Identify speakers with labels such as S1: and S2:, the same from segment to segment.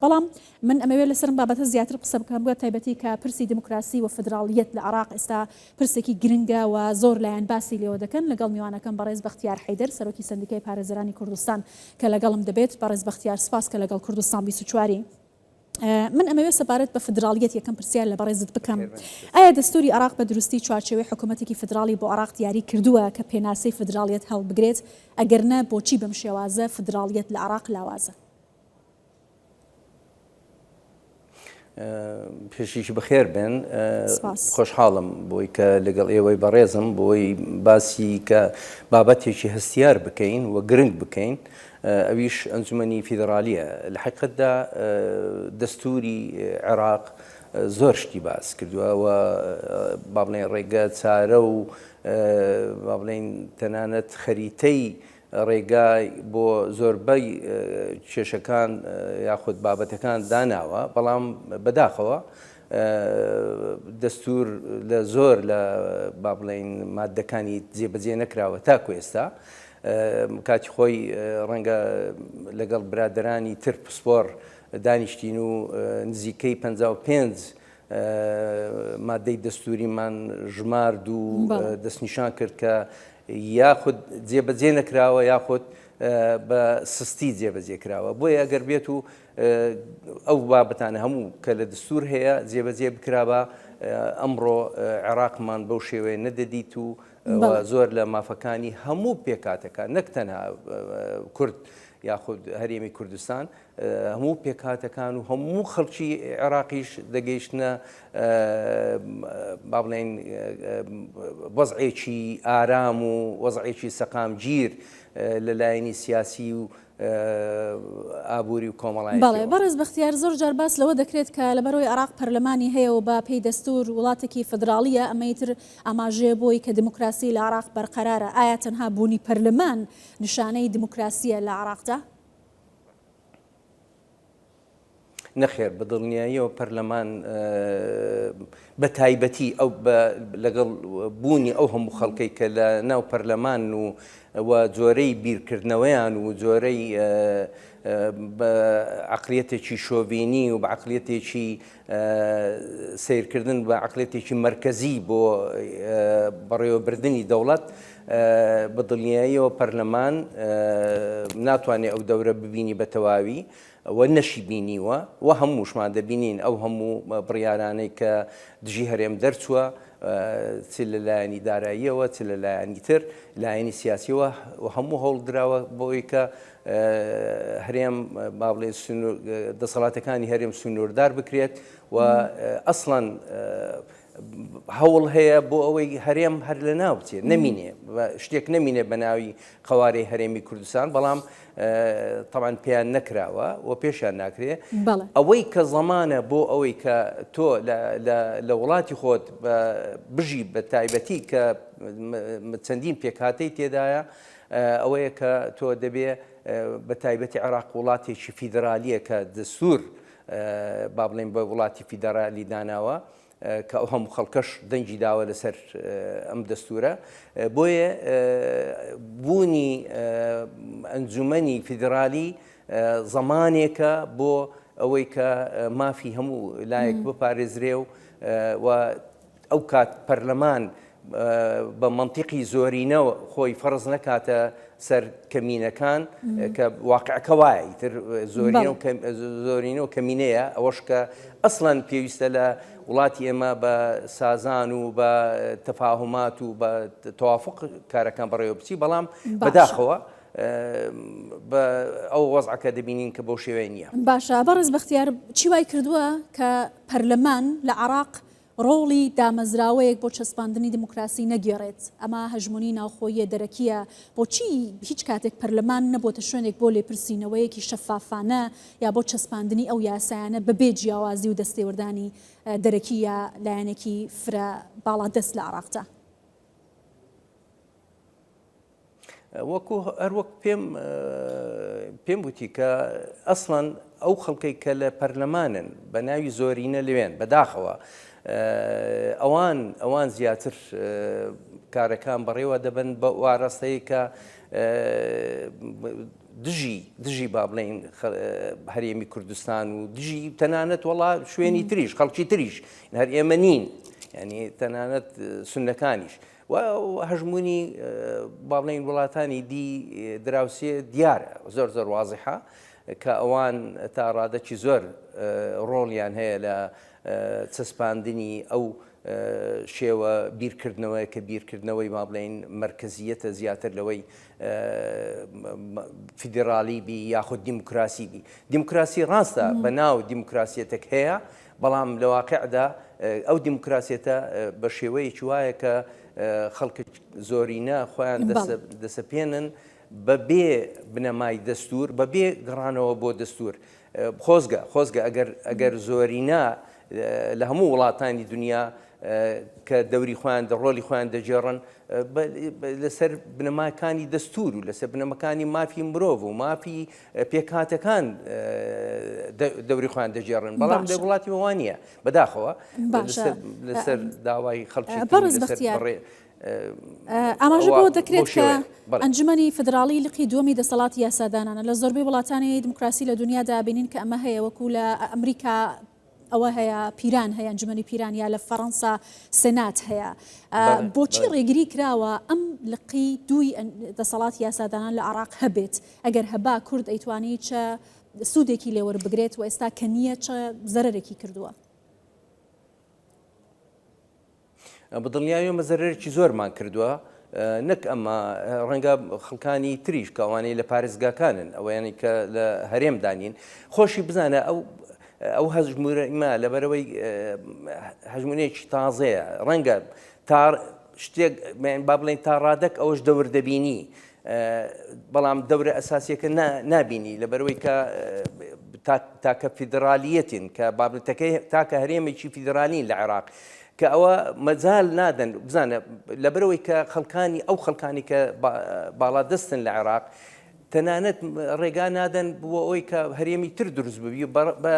S1: بەڵام من ئەمەوێت لەسەر بابەتە زیاتر قسە بکەم بۆ تایبەتی کە پرسی دموکراسی و فدراڵیەت لە عێراق ئێستا پرسێکی گرنگە و زۆر لایەن باسی لێوە دەکەن لەگەڵ میوانەکەم بەڕێز بەختیار حەیدەر سەرۆکی سندیکای پارێزەرانی کوردستان کە لەگەڵم دەبێت بەڕێز بەختیار سپاس کە لەگەڵ کوردستان 24 من ئەمەوێت سەبارەت بە فدراڵیەت یەکەم پرسیار لە بەڕێزت بکەم ئایا دەستوری عێراق بە دروستی چوارچێوەی حکوومەتێکی فدراڵی بۆ عێراق دیاری کردووە کە پێناسەی فدراڵیەت هەڵبگرێت ئەگەرنە بۆچی بەم شێوازە فدراڵیەت لە عێراق لاوازە؟
S2: پێشیش بەخێر بێن خۆشحاڵم بۆی کە لەگەڵ ئێوەی بەڕێزم بۆی باسی کە بابەتێکی هەستیار بکەین و گرنگ بکەین ئەویش ئەنجومەنی فیدراالیە لە حقیقەتدا دەستوری عێراق زۆر شتی باس کردووە و با بڵێن ڕێگە چارە و با بڵێن تەنانەت خەریتەی ڕێگای بۆ زۆربەی کێشەکان یاخود بابەتەکان داناوە بەڵام بەداخەوە دەستور لە زۆر لە با بڵێن مادەکانی جێبەجێ نەکراوە تاکو ئێستا کاتی خۆی ڕەنگە لەگەڵ برادرانی تر پسپۆر دانیشتین و نزیکەی 55 مادەی دەستوریمان ژمارد و دەستنیشان کرد کە یاخود جێبەجێ نەکراوە یاخود بە سستی جێبەجێ کراوە بۆیە ئەگەر بێت و ئەو بابەتانە هەموو کە لە دەستور هەیە جێبەجێ بکراوە ئەمڕۆ عێراقمان بەو شێوەیە نەدەدیت و زۆر لە مافەکانی هەموو پێکاتەکە نەک تەنها کورد یاخود هەرێمی کوردستان هەموو پێکاتەکان و هەموو خەڵکی عێراقیش دەگەیشتنە با بڵێن وەزعێکی ئارام و وەزعێکی سەقامگیر لەلایەنی سیاسی و ئابووری و کۆمەڵایەتی.
S1: بەڵێ بەڕێز بەختیار زۆر جار باس لەوە دەکرێت کە لەبەرەوەی عێراق پەرلەمانی هەیە و بە پێی دەستور وڵاتێکی فدراڵیە ئەمەیتر ئاماژەیە بۆی کە دموکراسی لە عێراق بەرقەرارە ئایا تەنها بوونی پەرلەمان نیشانەی دموکراسیە لە عێراقدا؟
S2: نەخێر بە دڵنیاییەوە پەرلەمان بە تایبەتی ئەو لەگەڵ بوونی ئەو هەموو خەڵکەی کە لە ناو پەرلەمان و جۆرەی بیرکردنەوەیان و جۆرەی بە عقلیەتێکی شۆڤینی و بە عقلیەتێکی سیرکردن بە عقلیەتێکی مرکزی بۆ بەڕێوەبردننی دەوڵەت بە دڵنیاییەوە پەرلەمان ناتوانێت ئەو دەورە ببینی بە تەواوی و نەشی بینیوە و هەمووشمان دەبینین ئەو هەموو بڕیارانەی کە دژی هەرێم دەرچووە چ لە لایەنی داراییەوە چ لە لایەنی تر لایەنی سیاسیەوە و هەموو هەوڵ دراوە بۆی کە هەرێم با بڵێ دەسەڵاتەکانی هەرێم سنووردار بکرێت و ئەسڵەن هەوڵ هەیە بۆ ئەوەی هەرێم هەر لە ناو بچێت نەمینێ شتێک نەمینێ بە ناوی قەوارەی هەرێمی کوردستان بەڵام تەمان پێیان نەکراوە و پێشیان ناکرێت ئەوەی کە زەمانە بۆ ئەوەی کە تۆ لە وڵاتی خۆت بژی بە تایبەتی کە چەندین پێکهاتەی تێدایە ئەوەیە کە تۆ دەبێ بە تایبەتی عێراق وڵاتێکی فیدراالیە کە دەستور با بڵێن بە وڵاتی فیدراالی داناوە کە ئەو هەموو خەڵکەش دەنگی داوە لەسەر ئەم دەستورە بۆیە بوونی ئەنجومەنی فیدراالی زەمانێکە بۆ ئەوەی کە مافی هەموو لایەک بپارێزرێ و ئەو کات پەرلەمان بە منطقی زۆرینەوە خۆی فەرز نەکاتە سەر کەمینەکان کە واقعەکە وایە ئیتر زۆرینە و کەمینەیە ئەوەش کە ئەسڵەن پێویستە لە وڵاتی ئێمە بە سازان و بە تەفاهمات و بە تەوافق کارەکان بەڕێوە بچی بەڵام بەداخەوە بە ئەو وەزعەکە دەبینین کە بەو شێوەیە نییە.
S1: باشە بەڕێز بەختیار چی وای کردووە کە پەرلەمان لە عێراق ڕۆڵی دامەزراوەیەک بۆ چەسپاندنی دموکراسی نەگێڕێت ئەمە هەژمونی ناوخۆیە دەرەکیە بۆچی هیچ کاتێک پەرلەمان نەبووتە شوێنێک بۆ لێپرسینەوەیەکی شەفافانە یا بۆ چەسپاندنی ئەو یاسایانە بەبێ جیاوازی و دەستێوەردانی دەرەکی یا لایەنێکی فرە باڵا دەست لە عێراقدا؟
S2: وەکو هەروەک پێم وتی کە ئەسڵەن ئەو خەڵکەی کە لە پەرلەمانن بە ناوی زۆرینە لەوێن بەداخەوە ئەوان زیاتر کارەکان بەڕێوە دەبن بە واڕاستەیە کە دژی با بڵێن هەرێمی کوردستان و دژی تەنانەت وڵا شوێنی تریش خەڵکی تریش هەر ئێمە نین ینی تەنانەت سونەکانیش و هەژمونی با بڵێن وڵاتانی دی دراوسێ دیارە زۆر زۆر وازیحە کە ئەوان تا ڕادەکی زۆر ڕۆڵیان هەیە لە چەسپاندنی ئەو شێوە بیرکردنەوەی کە بیرکردنەوەی ما بڵێن مرکزیەتە زیاتر لەوەی فیدراالی بی یاخود دیموکراسی بی دیموکراسی ڕاستە بە ناو دیموکراسیەتێک هەیە بەڵام لە واقعدا ئەو دیموکراسیەتە بە شێوەیەکی وایە کە خەڵک زۆرینە خۆیان دەسەپێنن بەبێ بنەمای دەستور بەبێ گەڕانەوە بۆ دەستور خۆزگە ئەگەر زۆرینە لە هەموو وڵاتانی دنیا کە دەوری خۆیان ڕۆلی خۆیان دەجێڕن لەسەر بنەماکانی دەستور و لەسەر بنەمەکانی مافی مرۆڤ و مافی پێکهاتەکان دەوری خۆیان دەجێڕن بەڵام لە وڵاتی وانە بەداخەوە لەسەر داوای خەڵکی
S1: ئاماژە بۆ دەکرێت کە ئەنجومەنی فدراڵی لقی دووەمی دەسەڵاتی یاسادانانە لە زۆربەی وڵاتانی دموکراسی لە دنیادا بینین کە ئەمە هەیە وەکو لە ئەمریکا ئەوە هەیە پیران هەیە ئەنجومەنی پیران یا لە فەڕەنسا سێنات هەیە بۆچی ڕێگری کراوە ئەم لقی دووی دەسەڵاتی یاسادانان لە عێراق هەبێت ئەگەر هەبا کورد ئەیتوانی چە سوودێکی لێوەربگرێت و ئێستا کە نییە چە زەرێکی کردووە
S2: بەدڵنیاییمە زەرێکی زۆرمان کردووە نەک ئەمە ڕەنگە خەڵکانی تریش کەوانەی لە پارێزگاکانن ئەوەیانی کە لە هەرێم دانین خۆشی بزانە ئەو هەژمورەما لەبەرەوەی هەژمونەیەکی تازەیە ڕەنگە تا شتێک با بڵێن تا ڕادەک ئەوەش دەور دەبینی بەڵام دەورە ئەساسیەکە نابینی لەبەرەوەی کە تاکە فیدراالیەتین کە بابلتەکەی تاکە هەرێمێکی فیدرالین لە عێراق کە ئەوە مەجال نادەن بزانە لەبەرەوەی کە خەڵکانی ئەو خەڵکانی کە باڵا دەستن لە عێراق تەنانەت ڕێگا نادەن بۆ ئەوەی کە هەرێمی تر دروست ببی بە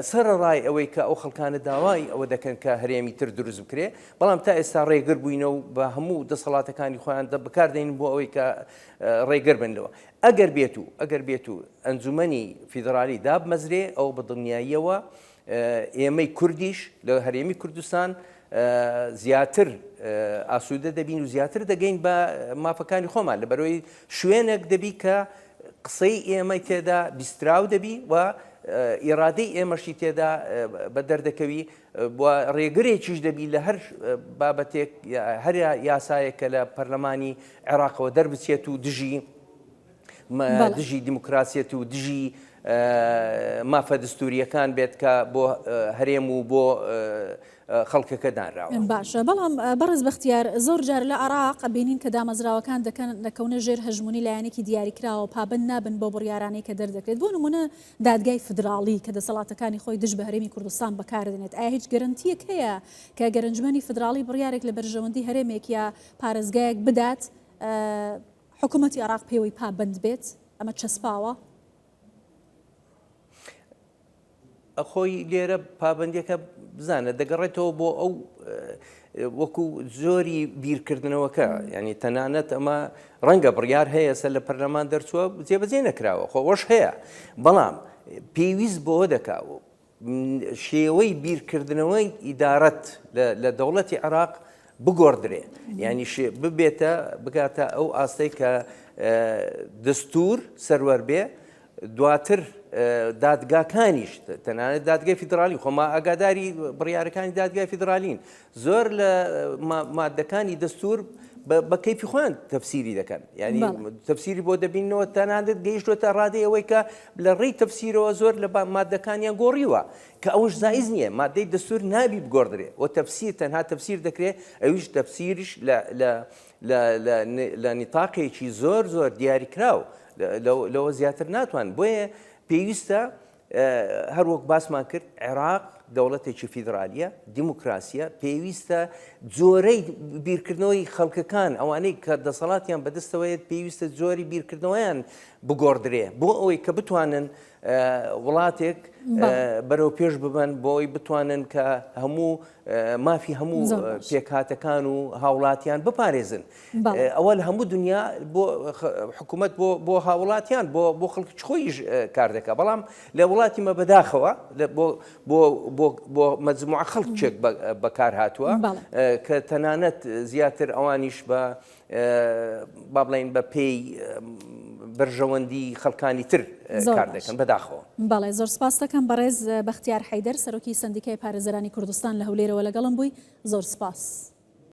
S2: سەرڕای ئەوەی کە ئەو خەڵکانە داوای ئەوە دەکەن کە هەرێمی تر دروست بکرێ بەڵام تا ئێستا ڕێگر بووینەوە بە هەموو دەسەڵاتەکانی خۆیان بەکاردێن بۆ ئەوەی کە ڕێگر بنەوە ئەگەر بێت و ئەنجومەنی فیدراالی دابمەزرێ ئەو بە دڵنیاییەوە ئێمەی کوردیش لە هەرێمی کوردستان زیاتر ئاسوودە دەبین و زیاتر دەگەین بە مافەکانی خۆمان لەبەرەوەی شوێنێک دەبی کە قسەی ئێمە تێدا بیستراو دەبی و ئیرادەی ئێمەشی تێدا بە دەردەکەوی بۆ ڕێگرێکیش دەبی لە هەر بابەتێک هەر یاسایەکە لە پەرلەمانی عێراقەوە دەربچێت و دژی دیموکراسیەت و دژی مافە دستوریەکان بێت کە بۆ هەرێم و بۆ خەڵکەکە دانراوە
S1: باشە بەڵام بەڕێز بەختیار زۆر جار لە عێراق بینین کە دامەزراوەکان دەکەونە ژێر هەژمونی لایەنێکی دیاریکراوە پابند نابن بۆ بڕیارانەی کە دەردەکرێت بۆ نمونە دادگای فدراالی کە دەسەڵاتەکانی خۆی دژ بە هەرێمی کوردستان بەکاردێنێت ئایا هیچ گەرنتیەک هەیە کە گەرنجمەنی فدراالی بڕیارێک لە بەرژەوەندی هەرێمێک یا پارێزگایەک بدات حکوومەتی عێراق پێوەی پابند بێت ئەمە چەسپاوە
S2: ئەخۆی لێرە پابندیەکە بزانە دەگەڕێتەوە بۆ ئەو وەکو زۆری بیرکردنەوەکە ینی تەنانەت ئەمە ڕەنگە بڕیار هەیە سەر لە پەرلەمان دەرچووە جێبەجێ نەکراوە خۆوەش هەیە بەڵام پێویست بۆ دەکاوە شێوەی بیرکردنەوەی ئیدارەت لە دەوڵەتی عێراق بگۆڕدرێ ینی ببێتە بگاتە ئەو ئاستەی کە دەستور سەروەر بێ دواتر دادگاکانیش تەنانەت دادگای فیدراالی خۆما ئاگاداری بڕیارەکانی دادگای فیدرالین زۆر لە مادەکانی دەستور بە کەیفی خۆیان تەفسیری دەکەن ینی تەفسیری بۆ دەبینەوە تەنانەت گەیشتوەتە ڕادەی ئەوەی کە لە ڕێی تەفسیرەوە زۆر لە مادەکانیان گۆڕیوە کە ئەوش زائز نییە مادەی دەستور نابی بگۆڕدرێ و تەفسیر تەنها تەفسیر دەکرێت ئەویش تەفسیریش لە نیتاقێکی زۆر دیاریکراو لەوە زیاتر ناتوان بۆیە پێویستە هەروەک باسمان کرد عێراق دەوڵەتێکی فیدراالیە دیموکراسیە پێویستە جۆرەی بیرکردنەوەی خەڵکەکان ئەوانەی کە دەسەڵاتیان بەدەستەوەیەت پێویستە جۆری بیرکردنەوەیان بگۆڕدرێ بۆ ئەوەی کە بتوانن وڵاتێک بەرەو پێش ببن بۆی بتوانن کە هەموو مافی هەموو پێکهاتەکان و هاوڵاتیان بپارێزن. ئەوە لە هەموو دنیا بۆ حکوومەت بۆ هاوڵاتیان بۆ خەڵکی خۆیش کار دەکات، بەڵام لە وڵاتی مە بەداخەوە بۆ مەجموعە خەڵکێک بەکار هاتووە کە تەنانەت زیاتر ئەوانیش بە با بڵین بە پێی بەرژەوەندی خەڵکانی تر کار دەکەن بەداخەوە.
S1: بەڵێ زۆر سپاس دەکەم بەڕێز بەختیار حەیدەر سەرۆکی سندیکای پارێزەرانی کوردستان لە هەولێرەوە لەگەڵم بووی. زۆر سپاس.